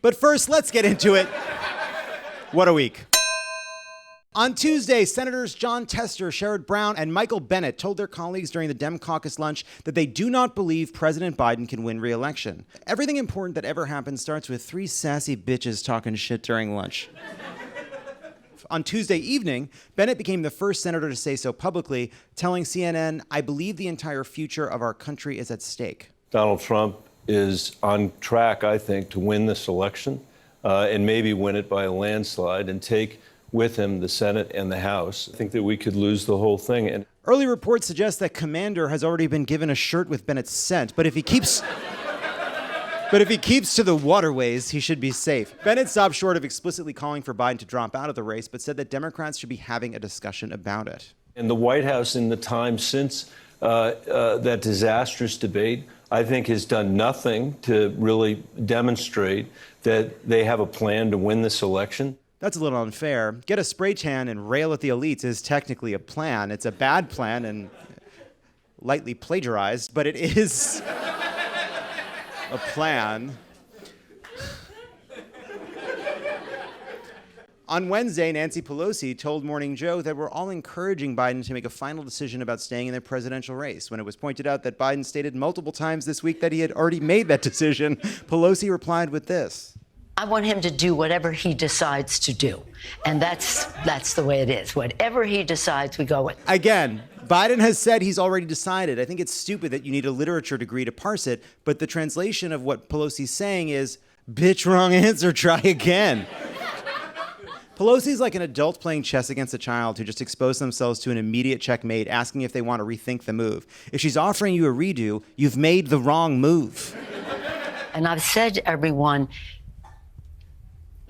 But first, let's get into it. What a week. On Tuesday, Senators Jon Tester, Sherrod Brown, and Michael Bennet told their colleagues during the Dem caucus lunch that they do not believe President Biden can win re-election. Everything important that ever happened starts with three sassy bitches talking shit during lunch. On Tuesday evening, Bennet became the first senator to say so publicly, telling CNN, "I believe the entire future of our country is at stake." Donald Trump is on track, I think, to win this election and maybe win it by a landslide and take with him the Senate and the House. I think that we could lose the whole thing. And early reports suggest that Commander has already been given a shirt with Bennett's scent, but if he keeps to the waterways, he should be safe. Bennett stopped short of explicitly calling for Biden to drop out of the race, but said that Democrats should be having a discussion about it. And the White House, in the time since that disastrous debate, I think has done nothing to really demonstrate that they have a plan to win this election. That's a little unfair. Get a spray tan and rail at the elites is technically a plan. It's a bad plan and lightly plagiarized, but it is a plan. On Wednesday, Nancy Pelosi told Morning Joe that we're all encouraging Biden to make a final decision about staying in the presidential race. When it was pointed out that Biden stated multiple times this week that he had already made that decision, Pelosi replied with this. I want him to do whatever he decides to do. And that's the way it is. Whatever he decides, we go with. Again, Biden has said he's already decided. I think it's stupid that you need a literature degree to parse it, but the translation of what Pelosi's saying is, bitch, wrong answer, try again. Pelosi's like an adult playing chess against a child who just exposed themselves to an immediate checkmate, asking if they want to rethink the move. If she's offering you a redo, you've made the wrong move. And I've said to everyone,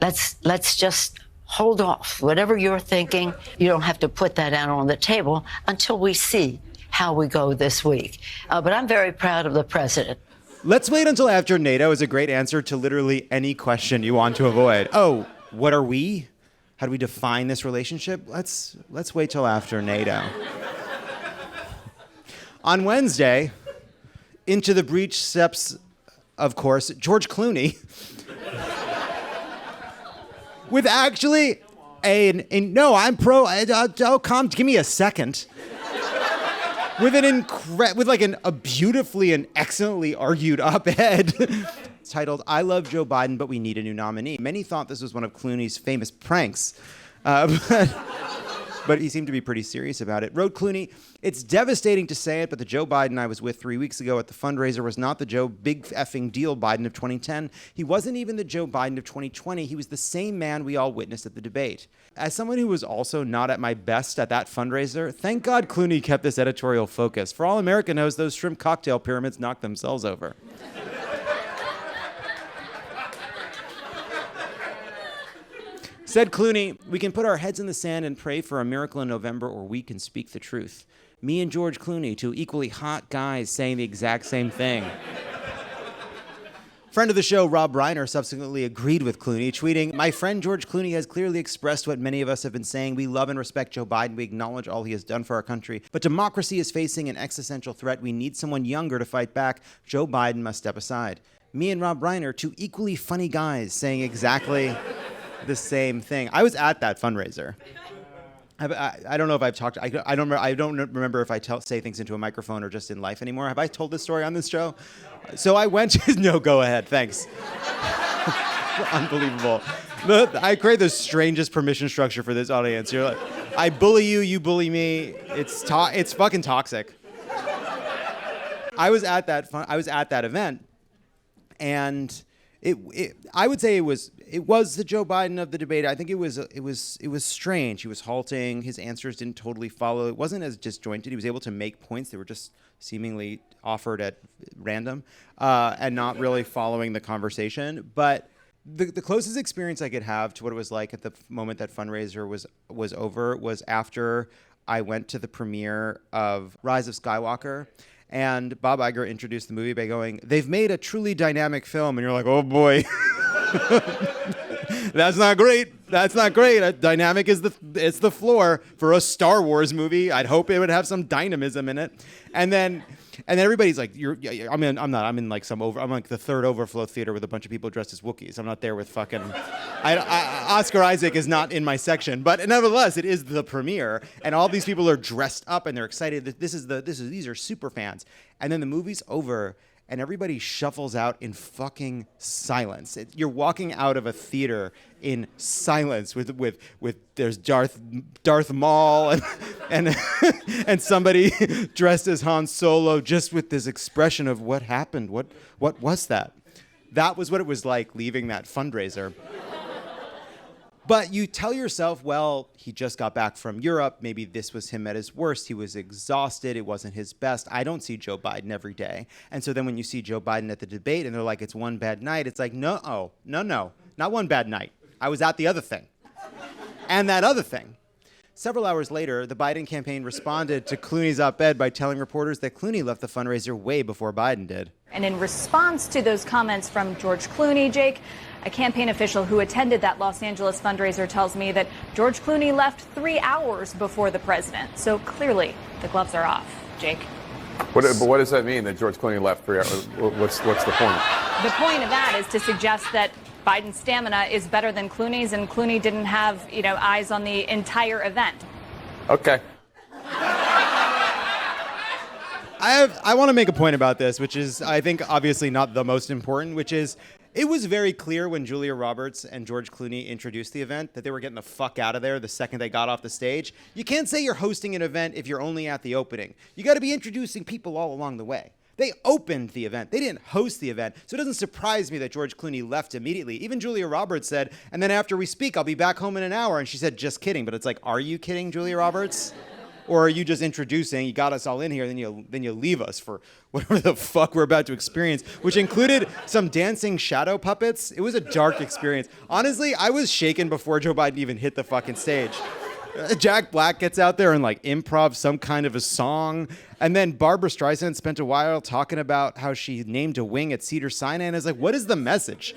let's just hold off. Whatever you're thinking, you don't have to put that out on the table until we see how we go this week. But I'm very proud of the president. Let's wait until after NATO is a great answer to literally any question you want to avoid. Oh, what are we? How do we define this relationship? Let's wait till after NATO. On Wednesday, into the breach steps, of course, George Clooney. With actually no, I'm pro. Give me a second. With a beautifully and excellently argued op-ed titled "I Love Joe Biden, but we need a new nominee." Many thought this was one of Clooney's famous pranks, but he seemed to be pretty serious about it. Wrote Clooney, "It's devastating to say it, but the Joe Biden I was with 3 weeks ago at the fundraiser was not the Joe big effing deal Biden of 2010. He wasn't even the Joe Biden of 2020. He was the same man we all witnessed at the debate." As someone who was also not at my best at that fundraiser, thank God Clooney kept this editorial focus. For all America knows, those shrimp cocktail pyramids knocked themselves over. Said Clooney, "We can put our heads in the sand and pray for a miracle in November, or we can speak the truth." Me and George Clooney, two equally hot guys saying the exact same thing. Friend of the show, Rob Reiner, subsequently agreed with Clooney, tweeting, "My friend George Clooney has clearly expressed what many of us have been saying. We love and respect Joe Biden. We acknowledge all he has done for our country. But democracy is facing an existential threat. We need someone younger to fight back. Joe Biden must step aside." Me and Rob Reiner, two equally funny guys saying exactly the same thing. I was at that fundraiser. I don't know if I've talked. I don't remember if I say things into a microphone or just in life anymore. Have I told this story on this show? So I went to. No, go ahead. Thanks. Unbelievable. I create the strangest permission structure for this audience. You're like, I bully you, you bully me. It's fucking toxic. I was at that event, and I would say it was the Joe Biden of the debate. I think it was strange. He was halting. His answers didn't totally follow. It wasn't as disjointed. He was able to make points that were just seemingly offered at random and not really following the conversation. But the closest experience I could have to what it was like at the moment that fundraiser was over was after I went to the premiere of Rise of Skywalker. And Bob Iger introduced the movie by going, "They've made a truly dynamic film." And you're like, oh boy. That's not great. That's not great. Dynamic is the floor for a Star Wars movie. I'd hope it would have some dynamism in it. And then And then everybody's like, I'm in like I'm like the third overflow theater with a bunch of people dressed as Wookiees. I'm not there with fucking, Oscar Isaac is not in my section, but nevertheless, it is the premiere. And all these people are dressed up and they're excited that these are super fans. And then the movie's over and everybody shuffles out in fucking silence. You're walking out of a theater in silence with there's Darth Maul and and somebody dressed as Han Solo, just with this expression of what happened. What was that? That was what it was like leaving that fundraiser. But you tell yourself, well, he just got back from Europe. Maybe this was him at his worst. He was exhausted. It wasn't his best. I don't see Joe Biden every day. And so then when you see Joe Biden at the debate and they're like, it's one bad night, it's like, no, not one bad night. I was at the other thing. And that other thing. Several hours later, the Biden campaign responded to Clooney's op-ed by telling reporters that Clooney left the fundraiser way before Biden did. And in response to those comments from George Clooney, Jake, a campaign official who attended that Los Angeles fundraiser tells me that George Clooney left 3 hours before the president. So clearly, the gloves are off. Jake? But what does that mean, that George Clooney left 3 hours? What's the point? The point of that is to suggest that Biden's stamina is better than Clooney's, and Clooney didn't have, eyes on the entire event. Okay. I want to make a point about this, which is, I think, obviously not the most important, which is, it was very clear when Julia Roberts and George Clooney introduced the event that they were getting the fuck out of there the second they got off the stage. You can't say you're hosting an event if you're only at the opening. You got to be introducing people all along the way. They opened the event. They didn't host the event. So it doesn't surprise me that George Clooney left immediately. Even Julia Roberts said, and then after we speak, I'll be back home in an hour. And she said, just kidding. But it's like, are you kidding, Julia Roberts? Or are you just introducing, you got us all in here, then you leave us for whatever the fuck we're about to experience, which included some dancing shadow puppets. It was a dark experience. Honestly, I was shaken before Joe Biden even hit the fucking stage. Jack Black gets out there and like improv some kind of a song. And then Barbara Streisand spent a while talking about how she named a wing at Cedars-Sinai. And I was like, what is the message?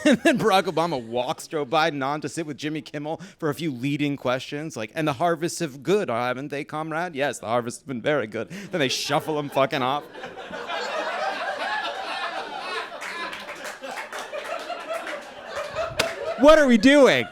And then Barack Obama walks Joe Biden on to sit with Jimmy Kimmel for a few leading questions, like, and the harvests have good, haven't they, comrade? Yes, the harvests have been very good. Then they shuffle him fucking off. What are we doing?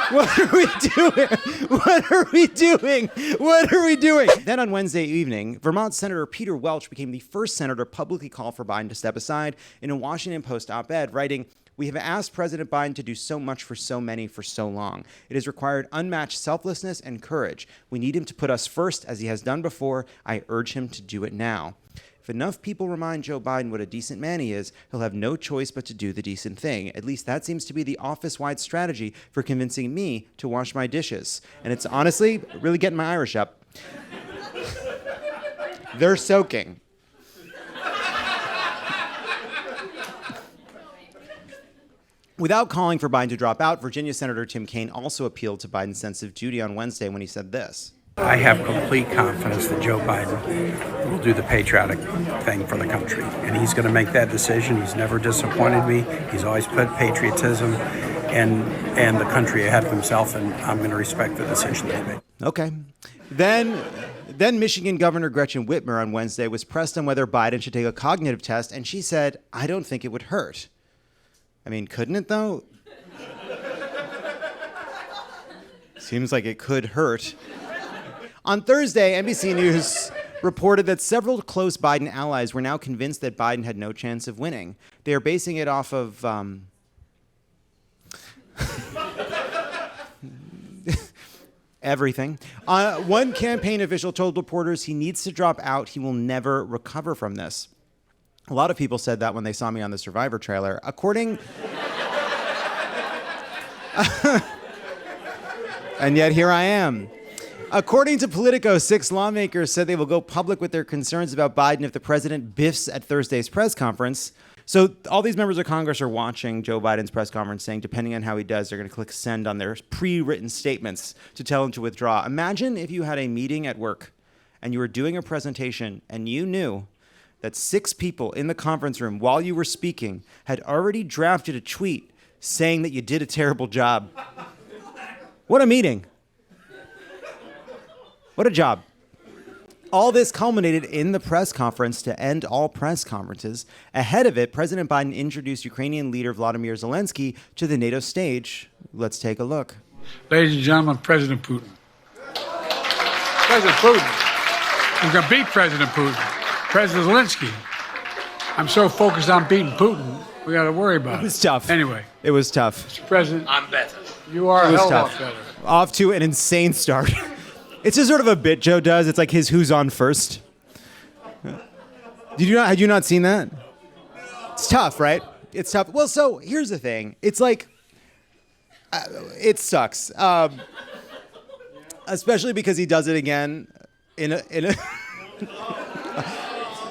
What are we doing? What are we doing? What are we doing? Then on Wednesday evening, Vermont Senator Peter Welch became the first senator to publicly call for Biden to step aside in a Washington Post op-ed, writing, "We have asked President Biden to do so much for so many for so long. It has required unmatched selflessness and courage. We need him to put us first, as he has done before. I urge him to do it now. If enough people remind Joe Biden what a decent man he is, he'll have no choice but to do the decent thing. At least that seems to be the office-wide strategy for convincing me to wash my dishes." And it's honestly really getting my Irish up. They're soaking. Without calling for Biden to drop out, Virginia Senator Tim Kaine also appealed to Biden's sense of duty on Wednesday when he said this. I have complete confidence that Joe Biden will do the patriotic thing for the country, and he's going to make that decision. He's never disappointed me. He's always put patriotism and the country ahead of himself, and I'm going to respect the decision that he made. Okay. Then Michigan Governor Gretchen Whitmer on Wednesday was pressed on whether Biden should take a cognitive test, and she said, "I don't think it would hurt." I mean, couldn't it, though? Seems like it could hurt. On Thursday, NBC News reported that several close Biden allies were now convinced that Biden had no chance of winning. They are basing it off of everything. One campaign official told reporters he needs to drop out. He will never recover from this. A lot of people said that when they saw me on the Survivor trailer. And yet here I am. According to Politico, 6 lawmakers said they will go public with their concerns about Biden if the president biffs at Thursday's press conference. So all these members of Congress are watching Joe Biden's press conference saying, depending on how he does, they're going to click send on their pre-written statements to tell him to withdraw. Imagine if you had a meeting at work and you were doing a presentation and you knew that 6 people in the conference room while you were speaking had already drafted a tweet saying that you did a terrible job. What a meeting. What a job. All this culminated in the press conference to end all press conferences. Ahead of it, President Biden introduced Ukrainian leader Vladimir Zelensky to the NATO stage. Let's take a look. Ladies and gentlemen, President Putin. President Putin. We're going to beat President Putin. President Zelensky. I'm so focused on beating Putin, we got to worry about it. It was tough. Anyway. It was tough. Mr. President. I'm better. You are a hell of a lot tough. better. Off to an insane start. It's just sort of a bit Joe does. It's like his who's on first. Had you not seen that? It's tough, right? It's tough. Well, so here's the thing. It's like, it sucks. Especially because he does it again in a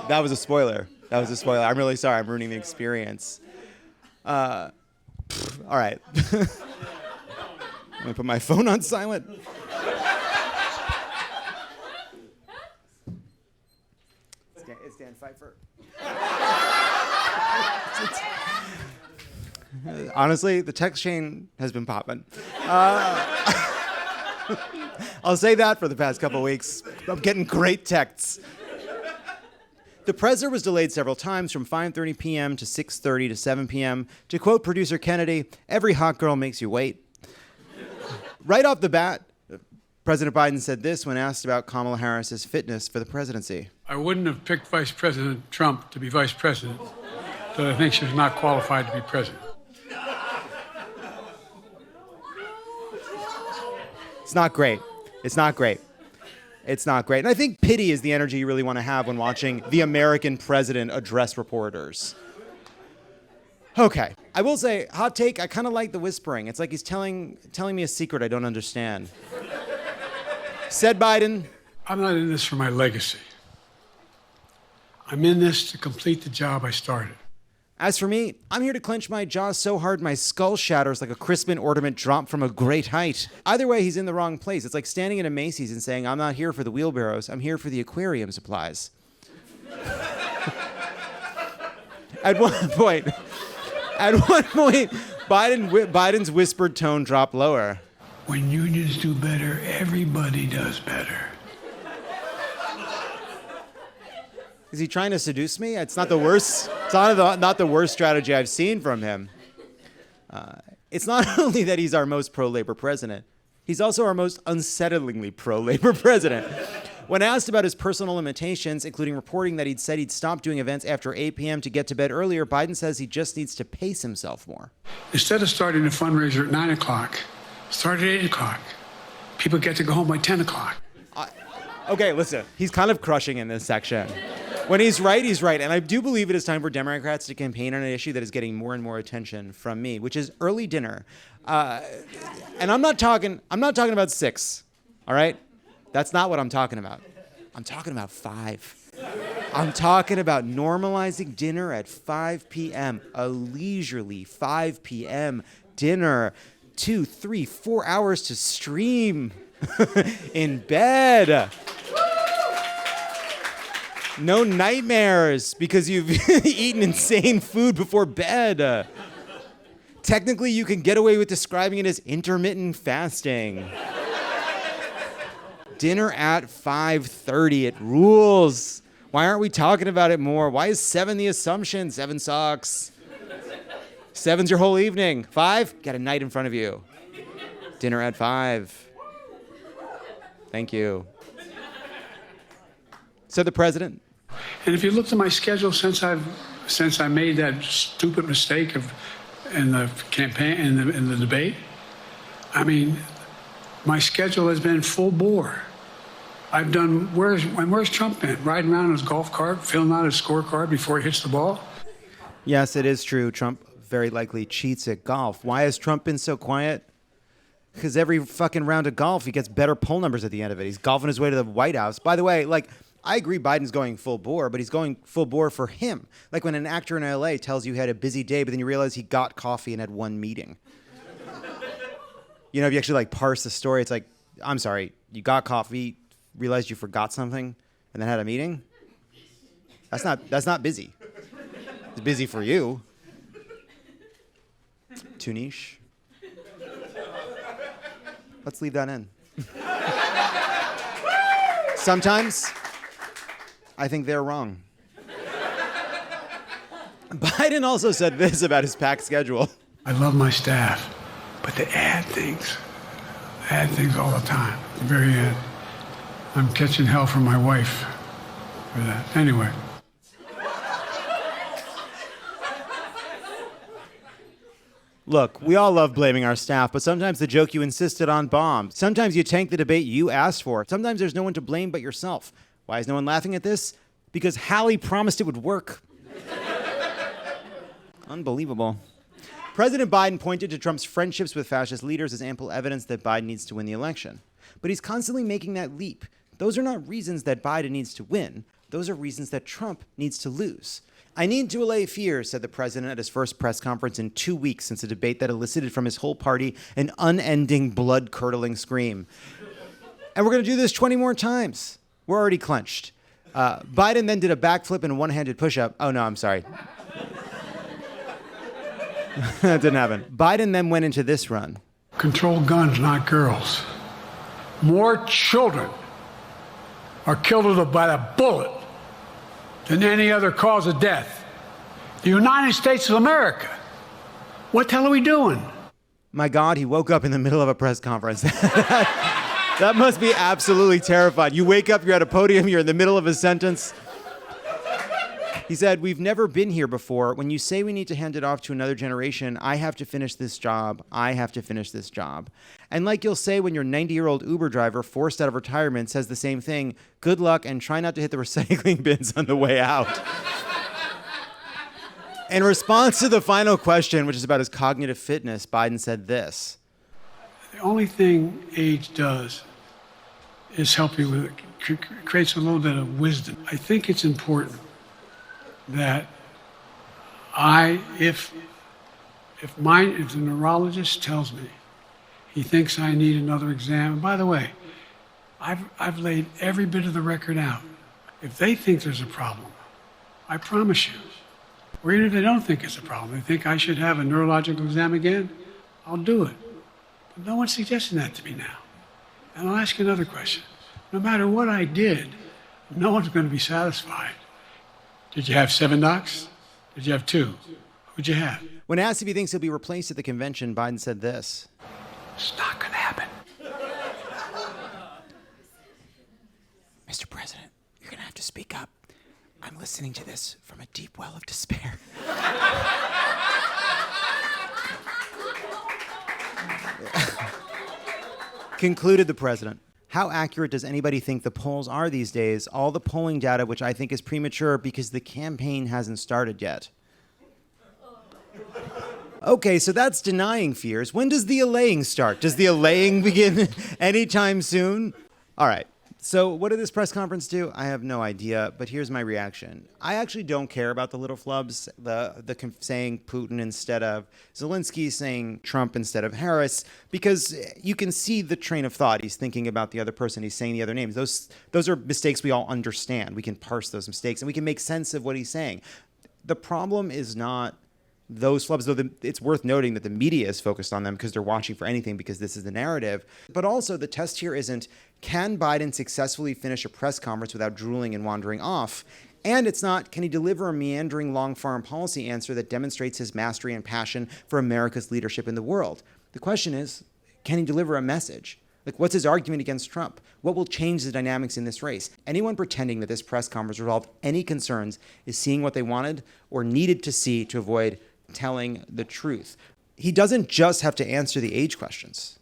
that was a spoiler. That was a spoiler. I'm really sorry. I'm ruining the experience. All right. I'm gonna put my phone on silent. It's Dan Pfeiffer. Honestly, the text chain has been popping. I'll say that for the past couple weeks. I'm getting great texts. The presser was delayed several times from 5:30 p.m. to 6:30 to 7 p.m. To quote producer Kennedy, every hot girl makes you wait. Right off the bat, President Biden said this when asked about Kamala Harris's fitness for the presidency. I wouldn't have picked Vice President Trump to be vice president, but I think she's not qualified to be president. It's not great. It's not great. It's not great. And I think pity is the energy you really want to have when watching the American president address reporters. Okay. I will say, hot take, I kind of like the whispering. It's like he's telling me a secret I don't understand. Said Biden. I'm not in this for my legacy. I'm in this to complete the job I started. As for me, I'm here to clench my jaw so hard my skull shatters like a Crispin ornament dropped from a great height. Either way, he's in the wrong place. It's like standing in a Macy's and saying, I'm not here for the wheelbarrows, I'm here for the aquarium supplies. At one point, Biden's whispered tone dropped lower. When unions do better, everybody does better. Is he trying to seduce me? It's not the worst. It's not the worst strategy I've seen from him. It's not only that he's our most pro-labor president, he's also our most unsettlingly pro-labor president. When asked about his personal limitations, including reporting that he'd said he'd stop doing events after 8 p.m. to get to bed earlier, Biden says he just needs to pace himself more. Instead of starting a fundraiser at 9 o'clock, start at 8 o'clock. People get to go home by 10 o'clock. Okay, listen, he's kind of crushing in this section. When he's right, he's right. And I do believe it is time for Democrats to campaign on an issue that is getting more and more attention from me, which is early dinner. And I'm not talking about 6, all right? That's not what I'm talking about. I'm talking about 5. I'm talking about normalizing dinner at 5 p.m., a leisurely 5 p.m. dinner, 2, 3, 4 hours to stream in bed. No nightmares because you've eaten insane food before bed. Technically, you can get away with describing it as intermittent fasting. Dinner at 5:30, it rules. Why aren't we talking about it more? Why is 7 the assumption? 7 sucks. 7's your whole evening. 5, got a night in front of you. Dinner at 5. Thank you. Said the president. And if you looked at my schedule since I made that stupid mistake in the campaign, in the debate, I mean, my schedule has been full bore. I've done, where's Trump been? Riding around in his golf cart, filling out his scorecard before he hits the ball? Yes, it is true. Trump very likely cheats at golf. Why has Trump been so quiet? Because every fucking round of golf, he gets better poll numbers at the end of it. He's golfing his way to the White House. By the way, I agree Biden's going full bore, but he's going full bore for him. Like when an actor in LA tells you he had a busy day, but then you realize he got coffee and had one meeting. If you actually parse the story, it's like, I'm sorry, you got coffee, realized you forgot something, and then had a meeting? That's not busy. It's busy for you. Too niche. Let's leave that in. Sometimes I think they're wrong. Biden also said this about his packed schedule. I love my staff, but they add things all the time. At the very end, I'm catching hell from my wife for that. Anyway. Look, we all love blaming our staff, but sometimes the joke you insisted on bombed. Sometimes you tank the debate you asked for. Sometimes there's no one to blame but yourself. Why is no one laughing at this? Because Hallie promised it would work. Unbelievable. President Biden pointed to Trump's friendships with fascist leaders as ample evidence that Biden needs to win the election. But he's constantly making that leap. Those are not reasons that Biden needs to win. Those are reasons that Trump needs to lose. I need to allay fear, said the president at his first press conference in 2 weeks since a debate that elicited from his whole party an unending, blood-curdling scream. And we're going to do this 20 more times. We're already clenched. Biden then did a backflip and a one-handed push-up. Oh, no, I'm sorry. That didn't happen. Biden then went into this run. Control guns, not girls. More children are killed by a bullet than any other cause of death. The United States of America. What the hell are we doing? My God, he woke up in the middle of a press conference. That must be absolutely terrifying. You wake up, you're at a podium, you're in the middle of a sentence. He said, we've never been here before. When you say we need to hand it off to another generation, I have to finish this job. I have to finish this job. And like you'll say when your 90-year-old Uber driver forced out of retirement says the same thing, good luck and try not to hit the recycling bins on the way out. In response to the final question, which is about his cognitive fitness, Biden said this. The only thing age does is help you with it, creates a little bit of wisdom. I think it's important that if the neurologist tells me he thinks I need another exam, and by the way, I've laid every bit of the record out. If they think there's a problem, I promise you, or even if they don't think it's a problem, they think I should have a neurological exam again, I'll do it. But no one's suggesting that to me now. And I'll ask you another question. No matter what I did, no one's going to be satisfied. Did you have 7 docs? Did you have 2? Who'd you have? When asked if he thinks he'll be replaced at the convention, Biden said this. It's not going to happen. Mr. President, you're going to have to speak up. I'm listening to this from a deep well of despair. Concluded the president. How accurate does anybody think the polls are these days? All the polling data, which I think is premature because the campaign hasn't started yet. Okay, so that's denying fears. When does the allaying start? Does the allaying begin anytime soon? All right. So what did this press conference do? I have no idea, but here's my reaction. I actually don't care about the little flubs, the saying Putin instead of Zelensky, saying Trump instead of Harris, because you can see the train of thought. He's thinking about the other person. He's saying the other names. Those are mistakes we all understand. We can parse those mistakes, and we can make sense of what he's saying. The problem is not those flubs, though it's worth noting that the media is focused on them because they're watching for anything because this is the narrative. But also the test here isn't, can Biden successfully finish a press conference without drooling and wandering off? And it's not, can he deliver a meandering long foreign policy answer that demonstrates his mastery and passion for America's leadership in the world? The question is, can he deliver a message? Like, what's his argument against Trump? What will change the dynamics in this race? Anyone pretending that this press conference resolved any concerns is seeing what they wanted or needed to see to avoid telling the truth. He doesn't just have to answer the age questions.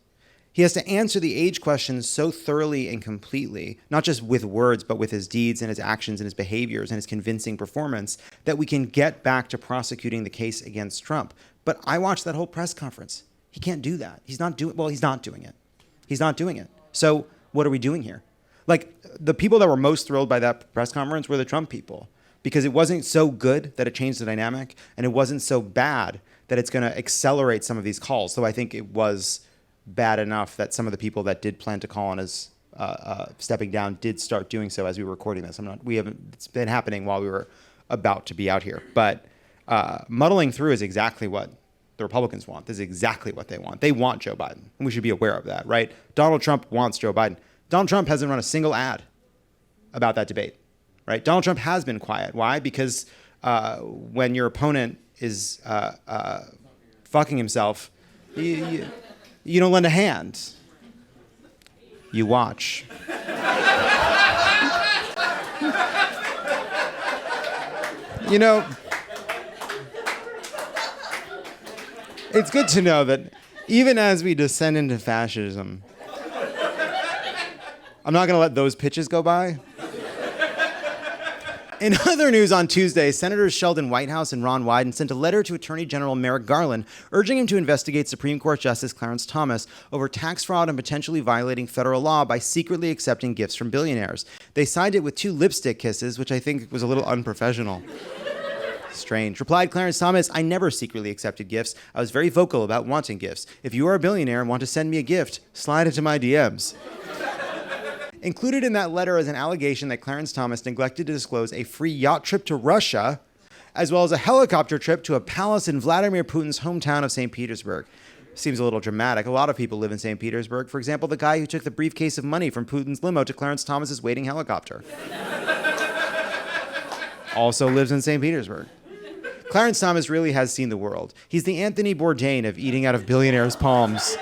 He has to answer the age questions so thoroughly and completely, not just with words, but with his deeds and his actions and his behaviors and his convincing performance, that we can get back to prosecuting the case against Trump. But I watched that whole press conference. He can't do that. He's not doing it. He's not doing it. So what are we doing here? Like, the people that were most thrilled by that press conference were the Trump people, because it wasn't so good that it changed the dynamic, and it wasn't so bad that it's going to accelerate some of these calls. So I think it was bad enough that some of the people that did plan to call on his stepping down did start doing so as we were recording this. It's been happening while we were about to be out here. But muddling through is exactly what the Republicans want. This is exactly what they want. They want Joe Biden, and we should be aware of that, right? Donald Trump wants Joe Biden. Donald Trump hasn't run a single ad about that debate. right? Donald Trump has been quiet. Why? Because when your opponent is fucking himself, you don't lend a hand. You watch. You know, it's good to know that even as we descend into fascism, I'm not going to let those pitches go by. In other news on Tuesday, Senators Sheldon Whitehouse and Ron Wyden sent a letter to Attorney General Merrick Garland urging him to investigate Supreme Court Justice Clarence Thomas over tax fraud and potentially violating federal law by secretly accepting gifts from billionaires. They signed it with 2 lipstick kisses, which I think was a little unprofessional. Strange. Replied Clarence Thomas, I never secretly accepted gifts. I was very vocal about wanting gifts. If you are a billionaire and want to send me a gift, slide into my DMs. Included in that letter is an allegation that Clarence Thomas neglected to disclose a free yacht trip to Russia, as well as a helicopter trip to a palace in Vladimir Putin's hometown of St. Petersburg. Seems a little dramatic. A lot of people live in St. Petersburg. For example, the guy who took the briefcase of money from Putin's limo to Clarence Thomas's waiting helicopter also lives in St. Petersburg. Clarence Thomas really has seen the world. He's the Anthony Bourdain of eating out of billionaires' palms.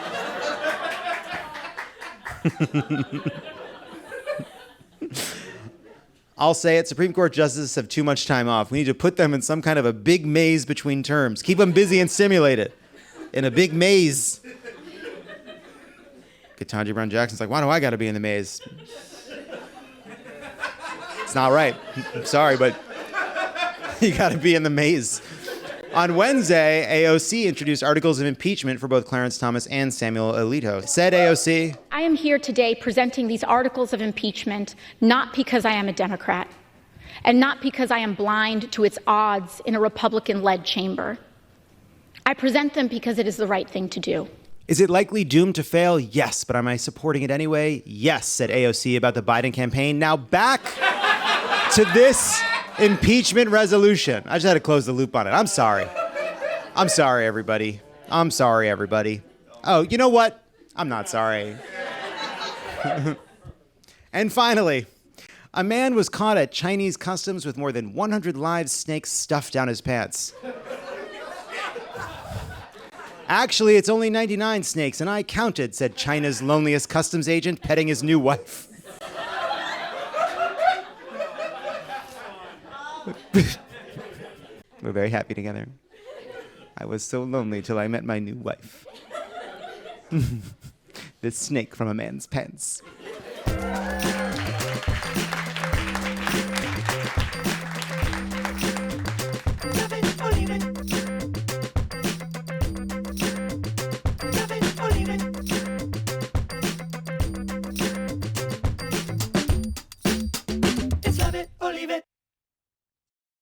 I'll say it, Supreme Court justices have too much time off. We need to put them in some kind of a big maze between terms. Keep them busy and stimulated. In a big maze. Ketanji Brown Jackson's like, why do I gotta be in the maze? It's not right. I'm sorry, but you gotta be in the maze. On Wednesday, AOC introduced articles of impeachment for both Clarence Thomas and Samuel Alito. Said AOC, I am here today presenting these articles of impeachment not because I am a Democrat and not because I am blind to its odds in a Republican-led chamber. I present them because it is the right thing to do. Is it likely doomed to fail? Yes, but am I supporting it anyway? Yes, said AOC about the Biden campaign. Now back to this impeachment resolution. I just had to close the loop on it. I'm sorry. I'm sorry, everybody. I'm sorry, everybody. Oh, you know what? I'm not sorry. And finally, a man was caught at Chinese customs with more than 100 live snakes stuffed down his pants. Actually, it's only 99 snakes, and I counted, said China's loneliest customs agent petting his new wife. We're very happy together. I was so lonely till I met my new wife. This snake from a man's pants. It's love it or leave it.